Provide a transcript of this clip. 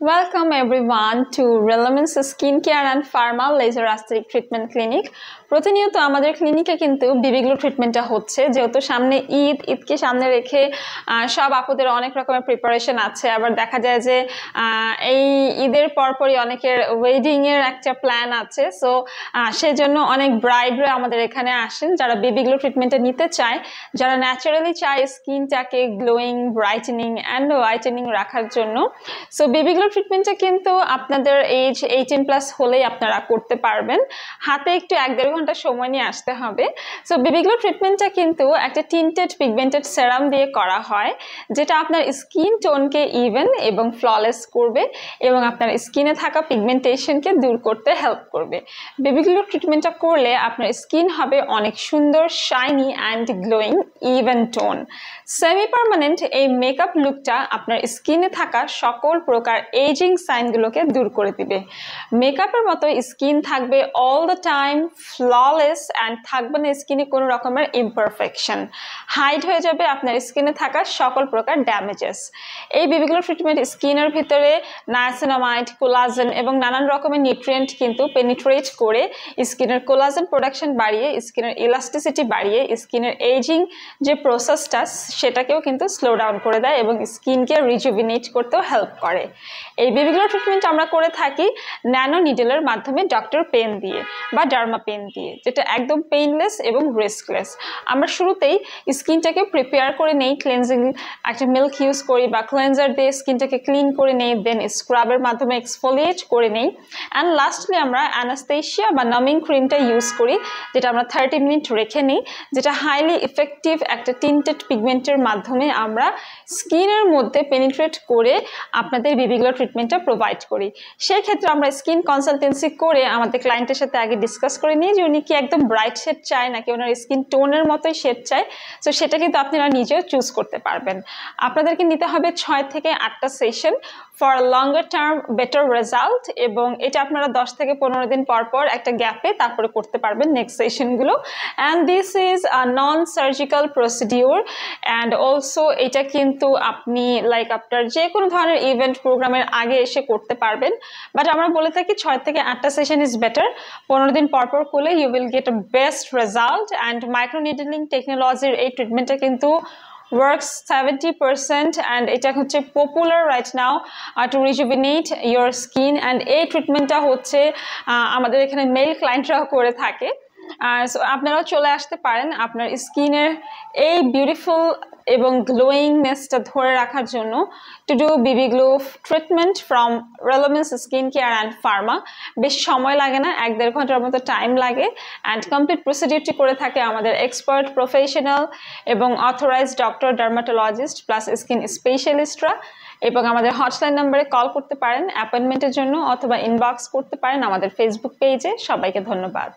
Welcome everyone to Relevance Skincare and Pharma Laser Aesthetic Treatment Clinic. প্রতিনিয়ত আমাদের ক্লিনিকে কিন্তু বিবিগ্লো ট্রিটমেন্টটা হচ্ছে, যেহেতু সামনে ঈদকে সামনে রেখে সব আপুদের অনেক রকমের প্রিপারেশন আছে। আবার দেখা যায় যে এই ঈদের পরপরই অনেকের ওয়েডিংয়ের একটা প্ল্যান আছে। সো সেই জন্য অনেক ব্রাইডরা আমাদের এখানে আসেন যারা বিবিগ্লো ট্রিটমেন্টটা নিতে চায়, যারা ন্যাচারালি চায় স্কিনটাকে গ্লোয়িং, ব্রাইটেনিং অ্যান্ড হোয়াইটেনিং রাখার জন্য। সো বিবিগ্লো ট্রিটমেন্টটা কিন্তু আপনাদের এজ 18+ হলেই আপনারা করতে পারবেন। হাতে একটু 1-1.5 ঘন্টা সময় নিয়ে আসতে হবে। সো বিবিগ্লো ট্রিটমেন্টটা কিন্তু একটা টিন্টেড পিগমেন্টেড সেরাম দিয়ে করা হয়, যেটা আপনার স্কিন টোনকে ইভেন এবং ফ্ললেস করবে এবং আপনার স্কিনে থাকা পিগমেন্টেশনকে দূর করতে হেল্প করবে। বিবিগ্লো ট্রিটমেন্টটা করলে আপনার স্কিন হবে অনেক সুন্দর, shiny and glowing, even tone. Semi permanent এই মেকআপ লুকটা আপনার স্কিনে থাকা সকল প্রকার এজিং সাইনগুলোকে দূর করে দিবে। মেকআপের মতো স্কিন থাকবে all the time flawless and থাকবে না স্কিনে কোনো রকমের ইমপারফেকশন। হাইড হয়ে যাবে আপনার স্কিনে থাকা সকল প্রকার ড্যামেজেস। এই বিবিগ্লো ট্রিটমেন্ট স্কিনের ভিতরে নায়াসিনামাইড, কোলাজেন এবং নানান রকমের নিউট্রিয়েন্ট কিন্তু পেনিট্রেট করে স্কিনের কোলাজেন প্রোডাকশন বাড়িয়ে, স্কিনের ইলাস্টিসিটি বাড়িয়ে, স্কিনের এজিং যে প্রসেসটা সেটাকেও কিন্তু স্লো ডাউন করে দেয় এবং স্কিনকে রিজুভিনেট করতেও হেল্প করে। এই বিবিগ্লো ট্রিটমেন্ট আমরা করে থাকি ন্যানো নিডলের মাধ্যমে ডক্টর পেন দিয়ে বা ডার্মা পেন দিয়ে, যেটা একদম পেইনলেস এবং রিস্কলেস। আমরা শুরুতেই স্কিনটাকে প্রিপেয়ার করে নেই, ক্লেন্সিং একটা মিল্ক ইউজ করি বা ক্লেন্সার দিয়ে স্কিনটাকে ক্লিন করে নেই, দেন স্ক্রাবের মাধ্যমে এক্সফোলিয়েট করে নেই অ্যান্ড লাস্টলি আমরা অ্যানাস্থেশিয়া বা নামিং ক্রিমটা ইউজ করি, যেটা আমরা 30 মিনিট রেখে নিই, যেটা হাইলি ইফেক্টিভ একটা টিন্টেড পিগমেন্টের মাধ্যমে আমরা স্কিনের মধ্যে পেনিট্রেট করে আপনাদের বিবিগ্লো ট্রিটমেন্টটা প্রোভাইড করি। সেই ক্ষেত্রে আমরা স্কিন কনসালটেন্সি করে আমাদের ক্লায়েন্টের সাথে আগে ডিসকাস করে নিই যে উনি কি একদম ব্রাইট শেড চায় নাকি ওনার স্কিন টোনের মতোই শেড চায়। তো সেটা কিন্তু আপনারা নিজেও চুজ করতে পারবেন। আপনাদেরকে নিতে হবে 6 থেকে 8টা session for longer term better result, এবং এটা আপনারা 10 থেকে 15 দিন পর পর একটা গ্যাপে তারপরে করতে পারবেন নেক্সট সেশনগুলো। And this is a non surgical procedure and also এটা কিন্তু আপনি আপনার যে কোনো ধরনের ইভেন্ট প্রোগ্রামের আগে এসে করতে পারবেন। বাট আমরা বলে থাকি 6 থেকে 8টা সেশন ইজ বেটার। 15 দিন পর পর করলে you will get a best result. And microneedling টেকনোলজির এই ট্রিটমেন্টটা কিন্তু works 70% and এটা হচ্ছে popular right now to rejuvenate your skin. And এই ট্রিটমেন্টটা হচ্ছে আমাদের এখানে মেল ক্লায়েন্টরাও করে থাকে। সো আপনারাও চলে আসতে পারেন আপনার স্কিনের এই বিউটিফুল এবং গ্লোয়িংনেসটা ধরে রাখার জন্য to do BB glow treatment from Relevance skin care and pharma. বেশি সময় লাগে না, 1-1.5 ঘন্টার মতো টাইম লাগে। অ্যান্ড কমপ্লিট প্রসিডিউরটি করে থাকে আমাদের এক্সপার্ট প্রফেশনাল এবং authorized doctor, dermatologist plus skin স্পেশালিস্টরা। এবং আমাদের হটলাইন নাম্বারে কল করতে পারেন অ্যাপয়েন্টমেন্টের জন্য অথবা ইনবক্স করতে পারেন আমাদের ফেসবুক পেজে। সবাইকে ধন্যবাদ।